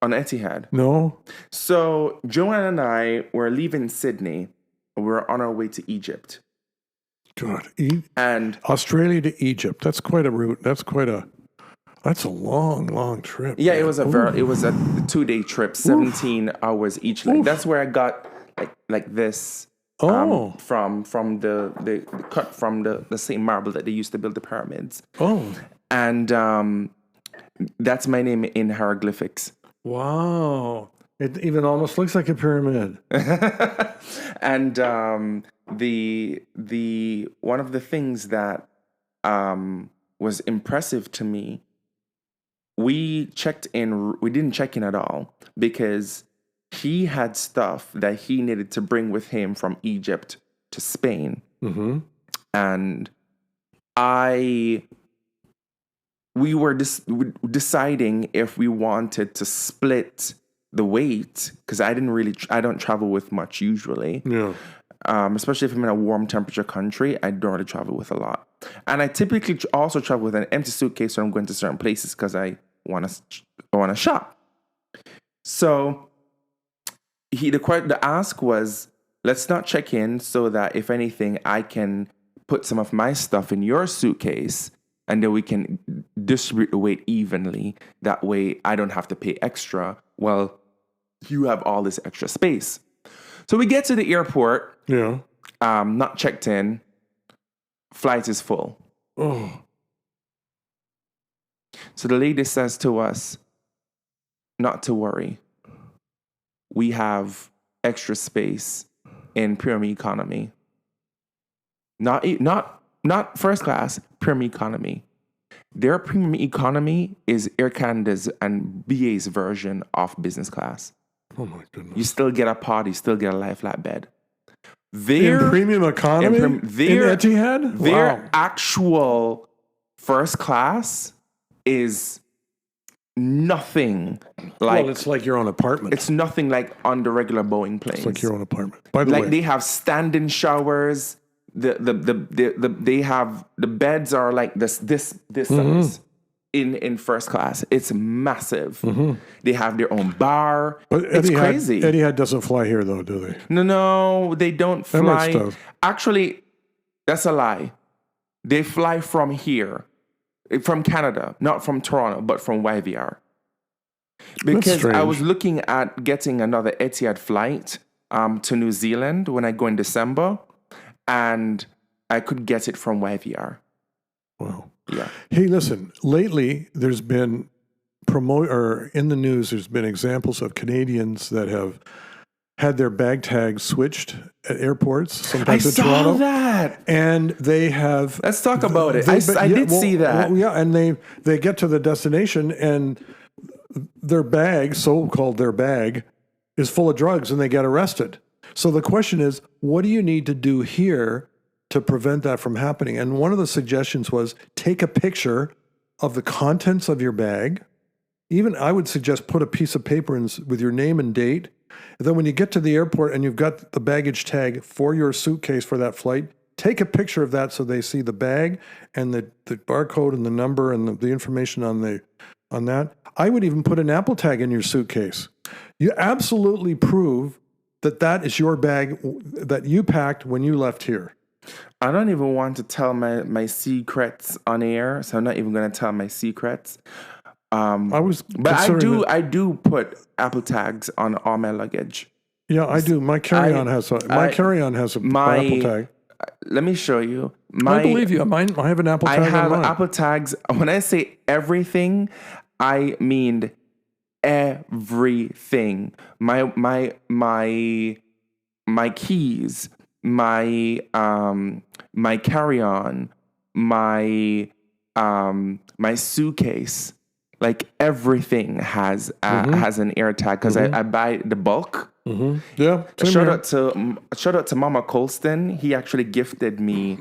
Speaker 2: On Etihad.
Speaker 1: No.
Speaker 2: So Joanne and I were leaving Sydney. We were on our way to Egypt.
Speaker 1: God.
Speaker 2: And
Speaker 1: Australia to Egypt. That's quite a route. That's a long, long trip.
Speaker 2: Yeah, it was a 2-day trip, 17 hours each leg. That's where I got like this. From the cut from the same marble that they used to build the pyramids.
Speaker 1: Oh.
Speaker 2: And that's my name in hieroglyphics.
Speaker 1: Wow. It even almost looks like a pyramid.
Speaker 2: And the one of the things that was impressive to me, we didn't check in at all because he had stuff that he needed to bring with him from Egypt to Spain.
Speaker 1: Mm-hmm.
Speaker 2: And we were deciding if we wanted to split the weight, because I don't travel with much usually.
Speaker 1: Yeah.
Speaker 2: Especially if I'm in a warm temperature country, I don't really travel with a lot. And I typically also travel with an empty suitcase when I'm going to certain places because I want to shop. So the ask was, let's not check in so that if anything, I can put some of my stuff in your suitcase and then we can distribute the weight evenly. That way I don't have to pay extra. Well, you have all this extra space. So we get to the airport.
Speaker 1: Yeah.
Speaker 2: Not checked in. Flight is full.
Speaker 1: Oh.
Speaker 2: So the lady says to us, not to worry. We have extra space in premium economy. Not first class, premium economy. Their premium economy is Air Canada's and BA's version of business class.
Speaker 1: Oh my goodness.
Speaker 2: You still get a pod, you still get a lie flat bed.
Speaker 1: In premium economy? In Etihad?
Speaker 2: Their actual first class is nothing like...
Speaker 1: Well, it's like your own apartment.
Speaker 2: It's nothing like on the regular Boeing planes.
Speaker 1: It's like your own apartment. By the way,
Speaker 2: they have stand-in showers. They have the beds are like this size in first class. It's massive. Mm-hmm. They have their own bar.
Speaker 1: But
Speaker 2: it's crazy.
Speaker 1: Etihad doesn't fly here though, do they?
Speaker 2: No, they don't fly.
Speaker 1: Emirates does.
Speaker 2: Actually, that's a lie. They fly from here, from Canada, not from Toronto, but from YVR. Because I was looking at getting another Etihad flight to New Zealand when I go in December, and I could get it from YVR.
Speaker 1: Wow.
Speaker 2: Yeah.
Speaker 1: Hey, listen, lately there's been in the news, there's been examples of Canadians that have had their bag tags switched at airports, sometimes in Toronto.
Speaker 2: I saw that.
Speaker 1: And they have...
Speaker 2: Let's talk about it. I did see that.
Speaker 1: Well, yeah, and they get to the destination and their bag, so-called their bag, is full of drugs and they get arrested. So the question is, what do you need to do here to prevent that from happening? And one of the suggestions was take a picture of the contents of your bag. Even I would suggest put a piece of paper with your name and date. And then when you get to the airport and you've got the baggage tag for your suitcase for that flight, take a picture of that so they see the bag and the barcode and the number and the information on that. I would even put an Apple tag in your suitcase. You absolutely prove that is your bag that you packed when you left here.
Speaker 2: I don't even want to tell my secrets on air, so I'm not even going to tell my secrets. I do put Apple tags on all my luggage.
Speaker 1: Yeah, I do. My carry-on has a Apple tag.
Speaker 2: Let me show you.
Speaker 1: I believe you. I have an Apple tag.
Speaker 2: I have Apple tags. When I say everything, I mean everything. My keys, my carry-on, my suitcase, like everything has an air tag because I buy the bulk.
Speaker 1: Mm-hmm. Yeah.
Speaker 2: Shout out to Mama Colston. He actually gifted me.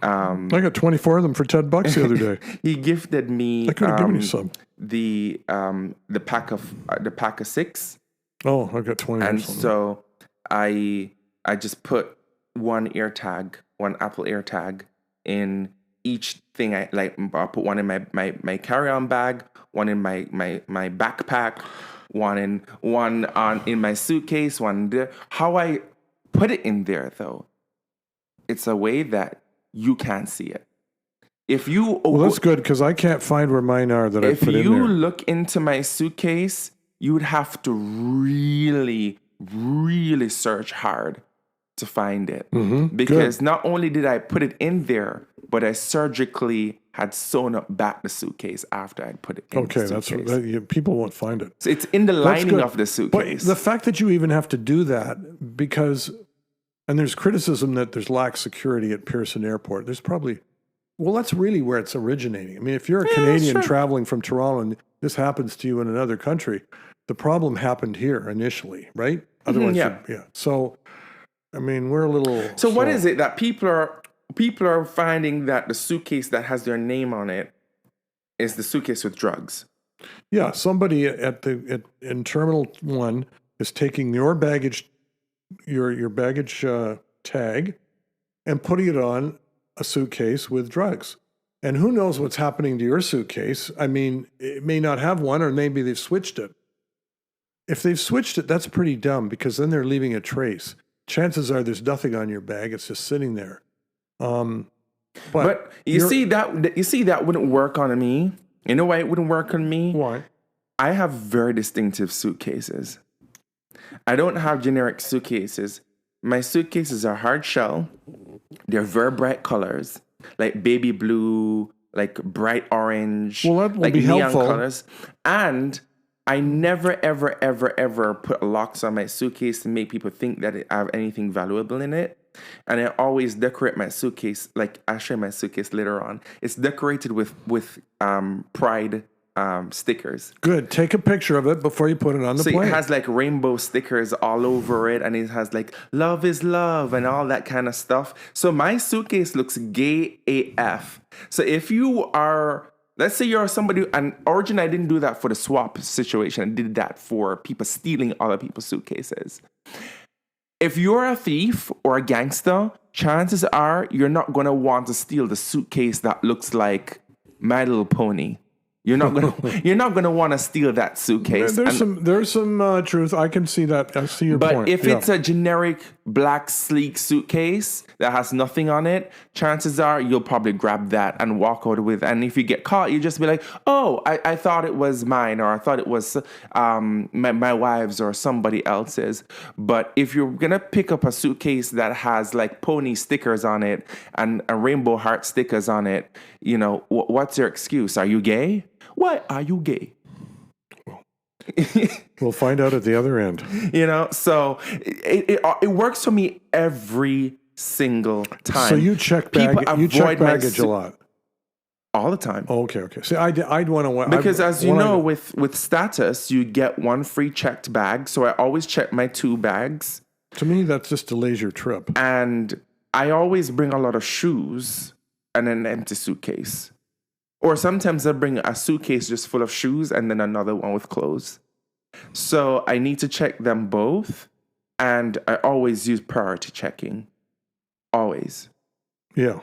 Speaker 1: I got 24 of them for $10 the other day.
Speaker 2: He gifted me.
Speaker 1: I could have given you some.
Speaker 2: The pack of 6.
Speaker 1: Oh, I got 20.
Speaker 2: And so I just put one Apple AirTag in each thing. I'll put one in my carry-on bag, one in my backpack, one in my suitcase, one there. How I put it in there though, it's a way that you can't see it.
Speaker 1: That's good because I can't find where mine are that I put in there. If
Speaker 2: you look into my suitcase, you would have to really, really search hard to find it. Mm-hmm. Because not only did I put it in there, but I surgically had sewn up back the suitcase after I'd put it in the suitcase.
Speaker 1: People won't find it.
Speaker 2: So it's in the lining of the suitcase.
Speaker 1: But the fact that you even have to do that because... And there's criticism that there's lax security at Pearson Airport. There's probably... Well, that's really where it's originating. I mean, if you're a Canadian traveling from Toronto and this happens to you in another country, the problem happened here initially, right? Otherwise,
Speaker 2: yeah.
Speaker 1: So, I mean, we're a little.
Speaker 2: So what is it that people are finding that the suitcase that has their name on it is the suitcase with drugs?
Speaker 1: Yeah, somebody in Terminal 1 is taking your baggage, your baggage tag, and putting it on a suitcase with drugs. And who knows what's happening to your suitcase? I mean, it may not have one, or maybe they've switched it. If they've switched it, that's pretty dumb, because then they're leaving a trace. Chances are there's nothing on your bag; it's just sitting there.
Speaker 2: But you see that wouldn't work on me. You know why it wouldn't work on me?
Speaker 1: Why?
Speaker 2: I have very distinctive suitcases. I don't have generic suitcases. My suitcases are hard shell. They're very bright colors, like baby blue, like bright orange,
Speaker 1: well, that will
Speaker 2: like
Speaker 1: be
Speaker 2: neon
Speaker 1: helpful.
Speaker 2: colors. And I never, ever, ever, ever put locks on my suitcase to make people think that I have anything valuable in it. And I always decorate my suitcase, like I'll show you my suitcase later on. It's decorated with pride stickers.
Speaker 1: Good. Take a picture of it before you put it on the plane.
Speaker 2: So it has like rainbow stickers all over it, and it has like love is love and all that kind of stuff. So my suitcase looks gay AF. So if you are, let's say you're somebody, and originally I didn't do that for the swap situation. I did that for people stealing other people's suitcases. If you're a thief or a gangster, chances are you're not going to want to steal the suitcase that looks like My Little Pony. You're not gonna want to steal that suitcase.
Speaker 1: There's some truth. I can see that. I see your point.
Speaker 2: But if it's a generic black sleek suitcase that has nothing on it, chances are you'll probably grab that and walk out with. And if you get caught, you just be like, "Oh, I thought it was mine, or I thought it was my wife's or somebody else's." But if you're gonna pick up a suitcase that has like pony stickers on it and a rainbow heart stickers on it, you know, what's your excuse? Are you gay? Why are you gay?
Speaker 1: We'll find out at the other end.
Speaker 2: You know, so it works for me every single time.
Speaker 1: So you check baggage a lot.
Speaker 2: All the time.
Speaker 1: Oh, okay. See, I'd want to...
Speaker 2: Because as you know, with status, you get one free checked bag. So I always check my 2 bags.
Speaker 1: To me, that's just a leisure trip.
Speaker 2: And I always bring a lot of shoes and an empty suitcase. Or sometimes I bring a suitcase just full of shoes and then another one with clothes. So I need to check them both. And I always use priority checking. Always.
Speaker 1: Yeah.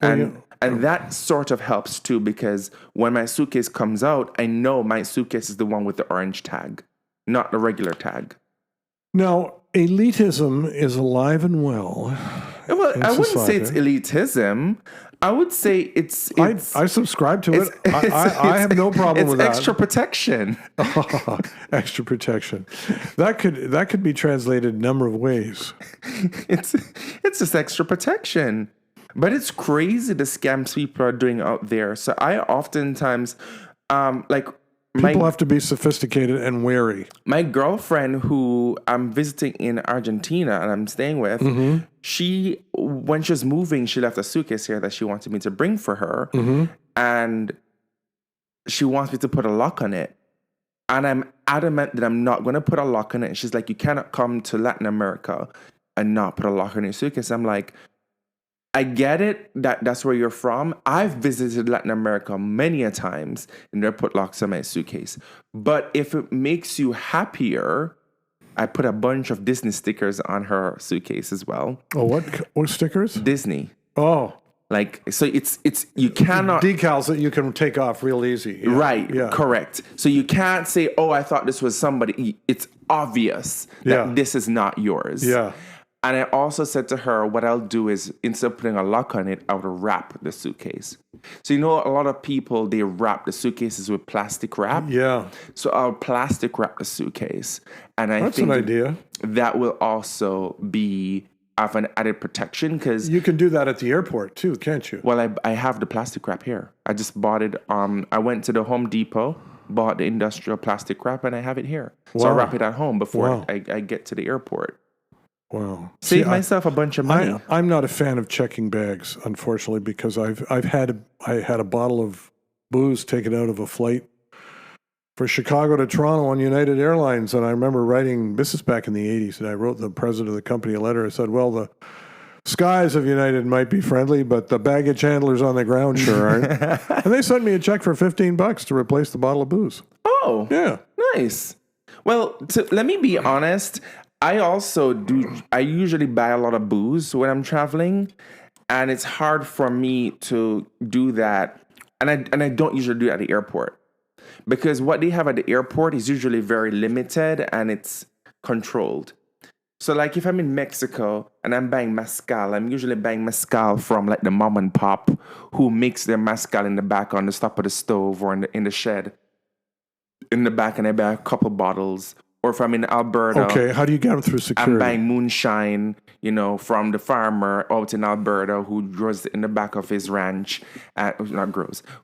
Speaker 2: And that sort of helps too, because when my suitcase comes out, I know my suitcase is the one with the orange tag, not the regular tag.
Speaker 1: Now, elitism is alive and well.
Speaker 2: Well, I wouldn't say it's elitism. I would say it's
Speaker 1: I subscribe to it. I have no problem with that.
Speaker 2: It's extra protection.
Speaker 1: Extra protection. That could be translated a number of ways.
Speaker 2: It's just extra protection. But it's crazy the scams people are doing out there. So I oftentimes
Speaker 1: people have to be sophisticated and wary.
Speaker 2: My girlfriend, who I'm visiting in Argentina and I'm staying with, she, when she was moving, she left a suitcase here that she wanted me to bring for her. And she wants me to put a lock on it. And I'm adamant that I'm not going to put a lock on it. And she's like, you cannot come to Latin America and not put a lock on your suitcase. I'm like, I get it that that's where you're from. I've visited Latin America many a times and they put locks on my suitcase. But if it makes you happier, I put a bunch of Disney stickers on her suitcase as well.
Speaker 1: Oh, what stickers?
Speaker 2: Disney.
Speaker 1: Oh.
Speaker 2: Like, so it's you cannot...
Speaker 1: Decals that you can take off real easy. Yeah.
Speaker 2: Right,
Speaker 1: yeah.
Speaker 2: Correct. So you can't say, oh, I thought this was somebody. It's obvious that this is not yours.
Speaker 1: Yeah.
Speaker 2: And I also said to her, what I'll do is, instead of putting a lock on it, I would wrap the suitcase. So, you know, a lot of people, they wrap the suitcases with plastic wrap.
Speaker 1: Yeah.
Speaker 2: So I'll plastic wrap the suitcase. And I
Speaker 1: That's
Speaker 2: think
Speaker 1: an idea.
Speaker 2: That will also be of an added protection, because...
Speaker 1: You can do that at the airport too, can't you?
Speaker 2: Well, I have the plastic wrap here. I just bought it. I went to the Home Depot, bought the industrial plastic wrap, and I have it here. Wow. So I wrap it at home before I get to the airport.
Speaker 1: Wow.
Speaker 2: Save myself a bunch of money.
Speaker 1: I'm not a fan of checking bags, unfortunately, because I had a bottle of booze taken out of a flight for Chicago to Toronto on United Airlines. And I remember writing, this is back in the 80s, and I wrote the president of the company a letter. I said, well, the skies of United might be friendly, but the baggage handlers on the ground sure aren't. And they sent me a check for $15 to replace the bottle of booze.
Speaker 2: Oh,
Speaker 1: yeah.
Speaker 2: Nice. Well, let me be honest. I usually buy a lot of booze when I'm traveling, and it's hard for me to do that. And I don't usually do it at the airport, because what they have at the airport is usually very limited and it's controlled. So like if I'm in Mexico and I'm buying mezcal, I'm usually buying mezcal from like the mom and pop who makes their mezcal in the back on the top of the stove or in the shed in the back, and I buy a couple bottles. Or if I'm in Alberta,
Speaker 1: okay, how do you get them through security?
Speaker 2: I'm buying moonshine, from the farmer out in Alberta who grows it in the back of his ranch,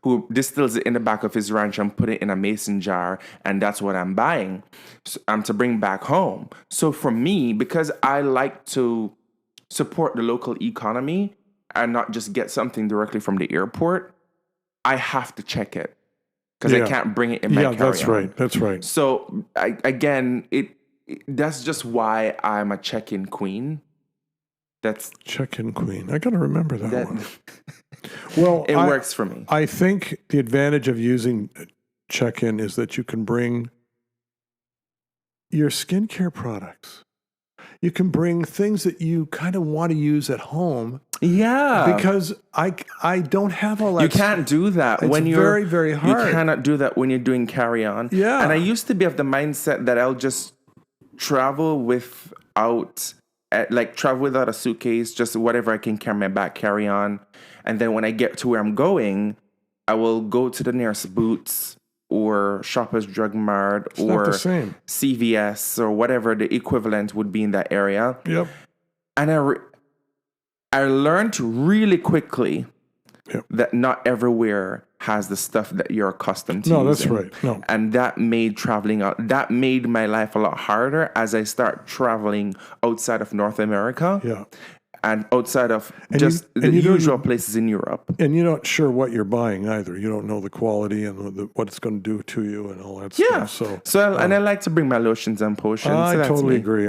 Speaker 2: who distills it in the back of his ranch and put it in a mason jar, and that's what I'm buying to bring back home. So for me, because I like to support the local economy and not just get something directly from the airport, I have to check it. Because I can't bring it in my carry-on.
Speaker 1: That's right.
Speaker 2: So, that's just why I'm a check-in queen. That's
Speaker 1: check-in queen. I got to remember that one. Well,
Speaker 2: it works for me.
Speaker 1: I think the advantage of using check-in is that you can bring your skincare products. You can bring things that you kind of want to use at home.
Speaker 2: Yeah.
Speaker 1: Because I don't have all that.
Speaker 2: You can't do that when you're
Speaker 1: very, very hard.
Speaker 2: You cannot do that when you're doing carry-on.
Speaker 1: Yeah.
Speaker 2: And I used to be of the mindset that I'll just travel without a suitcase, just whatever I can carry my back, carry on. And then when I get to where I'm going, I will go to the nearest Boots or Shoppers Drug Mart or CVS or whatever the equivalent would be in that area.
Speaker 1: Yep.
Speaker 2: And I learned really quickly that not everywhere has the stuff that you're accustomed to.
Speaker 1: No, that's right. No.
Speaker 2: And that made that made my life a lot harder as I start traveling outside of North America.
Speaker 1: Yeah.
Speaker 2: And outside of the usual places in Europe.
Speaker 1: And you're not sure what you're buying either. You don't know the quality and what it's going to do to you and all that stuff.
Speaker 2: And I like to bring my lotions and potions.
Speaker 1: I totally agree.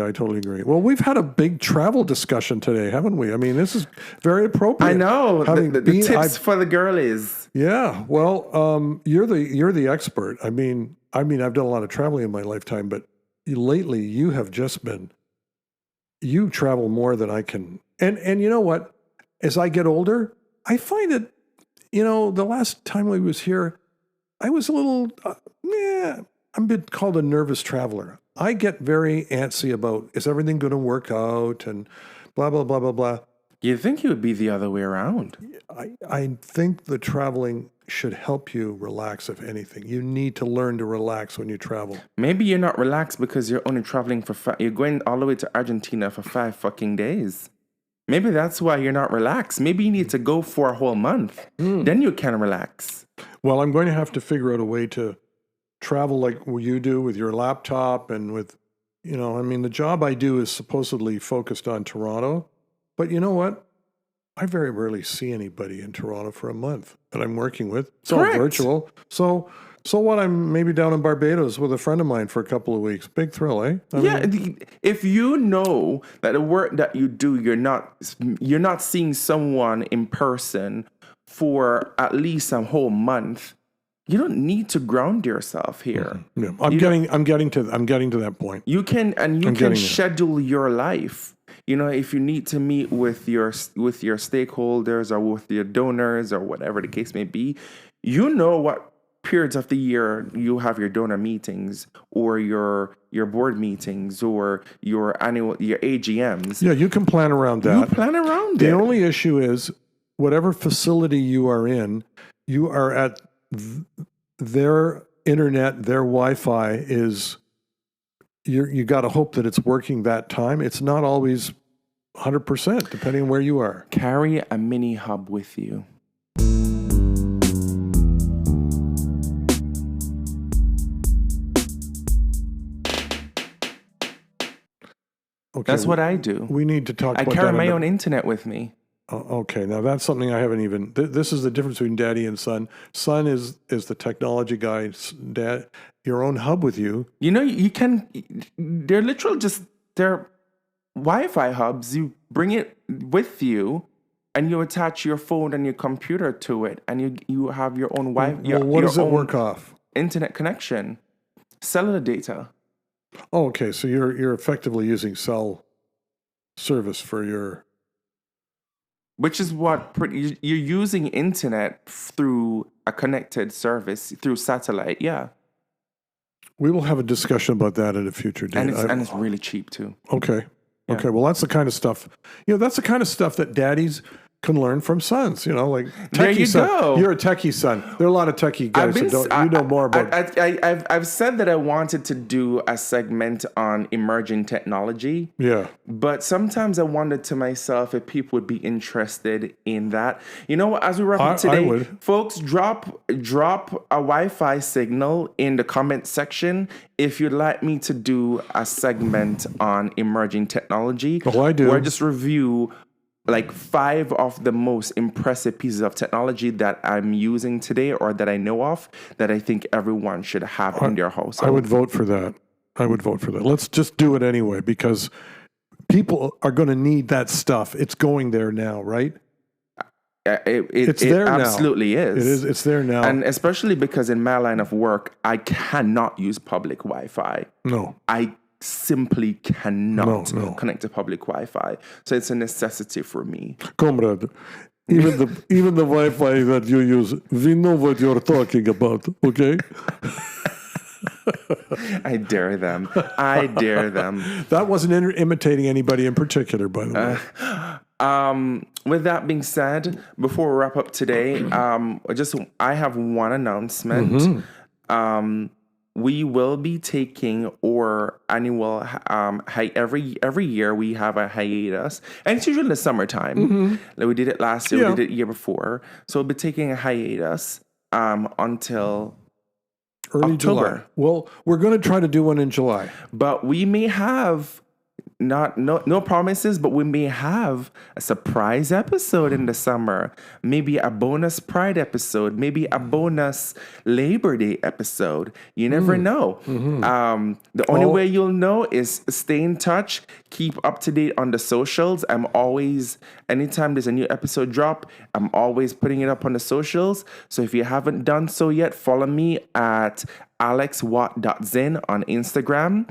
Speaker 1: Well, we've had a big travel discussion today, haven't we? I mean, this is very appropriate.
Speaker 2: I know. The tips for the girlies.
Speaker 1: Yeah. Well, you're the expert. I mean, I've done a lot of traveling in my lifetime, but lately you have just been. You travel more than I can. And you know what? As I get older, I find that, the last time I was here, I was a little, I'm been called a nervous traveler. I get very antsy about, is everything going to work out and blah, blah, blah, blah, blah.
Speaker 2: You'd think it would be the other way around.
Speaker 1: I think the traveling should help you relax, if anything. You need to learn to relax when you travel.
Speaker 2: Maybe you're not relaxed because you're only traveling you're going all the way to Argentina for 5 fucking days. Maybe that's why you're not relaxed. Maybe you need to go for a whole month. Then you can relax.
Speaker 1: Well, I'm going to have to figure out a way to travel like you do with your laptop and with, the job I do is supposedly focused on Toronto. But you know what? I very rarely see anybody in Toronto for a month that I'm working with. It's all virtual. So what? I'm maybe down in Barbados with a friend of mine for a couple of weeks. Big thrill, eh? I mean,
Speaker 2: if you know that the work that you do, you're not seeing someone in person for at least a whole month, you don't need to ground yourself here.
Speaker 1: Yeah. I'm getting to that point.
Speaker 2: You can schedule your life. If you need to meet with your stakeholders or with your donors or whatever the case may be, what periods of the year you have your donor meetings or your board meetings or your AGMs.
Speaker 1: Yeah, you can plan around that.
Speaker 2: You plan around it.
Speaker 1: The only issue is whatever facility you are in, you are at their internet, their Wi-Fi is. You got to hope that it's working that time. It's not always 100%, depending on where you are.
Speaker 2: Carry a mini hub with you. Okay, that's what I do.
Speaker 1: We need to talk
Speaker 2: I
Speaker 1: about
Speaker 2: carry
Speaker 1: that
Speaker 2: my own internet with me.
Speaker 1: Okay, now that's something I haven't even. This is the difference between daddy and son. Son is the technology guy. Dad, your own hub with you.
Speaker 2: You know, you can. They're literal they're Wi-Fi hubs. You bring it with you, and you attach your phone and your computer to it, and you have your own Wi-Fi.
Speaker 1: Well, what does it work off?
Speaker 2: Internet connection, cellular data.
Speaker 1: Oh, okay, so you're effectively using cell service for your.
Speaker 2: Which is what you're using internet through a connected service through satellite. Yeah.
Speaker 1: We will have a discussion about that at a future date.
Speaker 2: And it's really cheap too.
Speaker 1: Okay.
Speaker 2: Yeah.
Speaker 1: Okay. Well, that's the kind of stuff, that's the kind of stuff that daddies can learn from sons, like techie
Speaker 2: there you
Speaker 1: son.
Speaker 2: go.
Speaker 1: You're a techie son. There are a lot of techie guys you know more about.
Speaker 2: I've said that I wanted to do a segment on emerging technology.
Speaker 1: Yeah.
Speaker 2: But sometimes I wondered to myself if people would be interested in that. You know what? As we wrap up today,
Speaker 1: I would.
Speaker 2: Folks, drop a Wi-Fi signal in the comment section if you'd like me to do a segment on emerging technology.
Speaker 1: Oh, I do.
Speaker 2: Where I just review like 5 of the most impressive pieces of technology that I'm using today or that I know of that I think everyone should have in their household.
Speaker 1: I would vote for that. Let's just do it anyway because people are going to need that stuff. It's going there now, right?
Speaker 2: It's there now. It absolutely is.
Speaker 1: It's there now.
Speaker 2: And especially because in my line of work, I cannot use public Wi-Fi.
Speaker 1: No.
Speaker 2: I simply cannot connect to public Wi-Fi. So it's a necessity for me.
Speaker 1: Comrade, even the Wi-Fi that you use, we know what you're talking about, okay?
Speaker 2: I dare them.
Speaker 1: That wasn't imitating anybody in particular, by the way.
Speaker 2: With that being said, before we wrap up today, I have one announcement.
Speaker 1: Mm-hmm.
Speaker 2: We will be taking our annual every year we have a hiatus, and it's usually in the summertime. Mm-hmm. Like we did it last year, we did it the year before, so we'll be taking a hiatus until
Speaker 1: early
Speaker 2: October.
Speaker 1: July. Well, we're going to try to do one in July,
Speaker 2: but we may have no promises, but we may have a surprise episode in the summer, maybe a bonus Pride episode, maybe a bonus Labor Day episode. You never know. Mm-hmm. The only way you'll know is stay in touch, keep up to date on the socials. Anytime there's a new episode drop, I'm always putting it up on the socials. So if you haven't done so yet, follow me at alexwatt.zin on Instagram,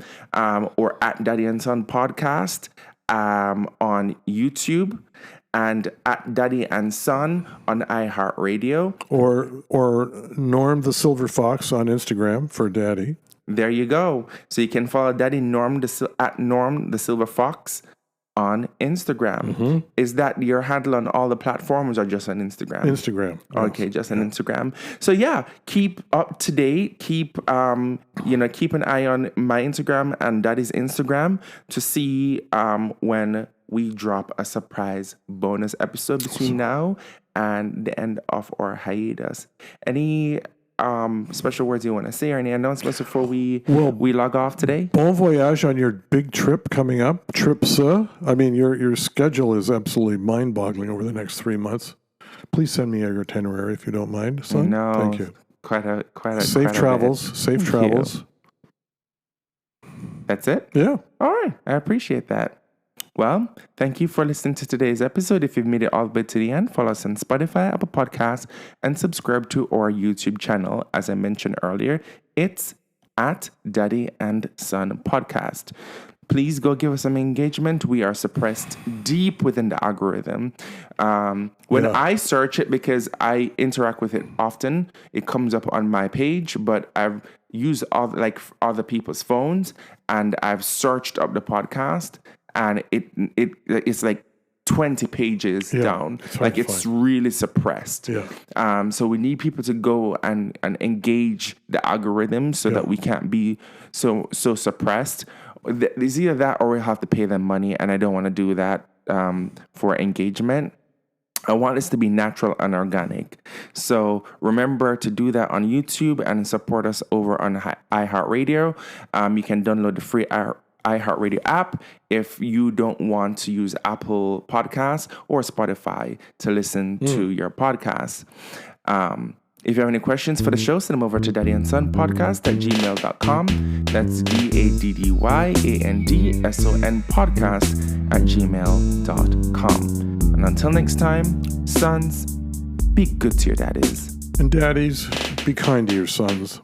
Speaker 2: or at Daddy and Son Podcast on YouTube, and at Daddy and Son on iHeartRadio.
Speaker 1: Or Norm the Silver Fox on Instagram for Daddy.
Speaker 2: There you go. So you can follow Daddy at Norm the Silver Fox on Instagram. Mm-hmm. Is that your handle on all the platforms or just on Instagram?
Speaker 1: Instagram.
Speaker 2: Okay, just on Instagram. So keep up to date. Keep keep an eye on my Instagram and Daddy's Instagram to see when we drop a surprise bonus episode between now and the end of our hiatus. Any special words you want to say or any announcements before we log off today?
Speaker 1: Bon voyage on your big trip coming up. I mean, your schedule is absolutely mind-boggling over the next 3 months. Please send me your itinerary if you don't mind, son.
Speaker 2: No,
Speaker 1: thank you.
Speaker 2: Quite a
Speaker 1: safe travels. Safe travels.
Speaker 2: That's it?
Speaker 1: Yeah.
Speaker 2: All right. I appreciate that. Well, thank you for listening to today's episode. If you've made it all the way to the end, follow us on Spotify, Apple Podcasts, and subscribe to our YouTube channel. As I mentioned earlier, it's at Daddy and Son Podcast. Please go give us some engagement. We are suppressed deep within the algorithm. When I search it, because I interact with it often, it comes up on my page, but I've used other people's phones, and I've searched up the podcast, and it's like 20 pages down. It's really suppressed. Yeah. So we need people to go and engage the algorithm so that we can't be so suppressed. It's either that or we have to pay them money, and I don't want to do that for engagement. I want this to be natural and organic. So remember to do that on YouTube and support us over on iHeartRadio. You can download the free iHeartRadio app if you don't want to use Apple Podcasts or Spotify to listen to your podcast. If you have any questions for the show, send them over to daddyandsonpodcast@gmail.com. That's DADDYANDSON podcast@gmail.com. And until next time, sons, be good to your daddies.
Speaker 1: And daddies, be kind to your sons.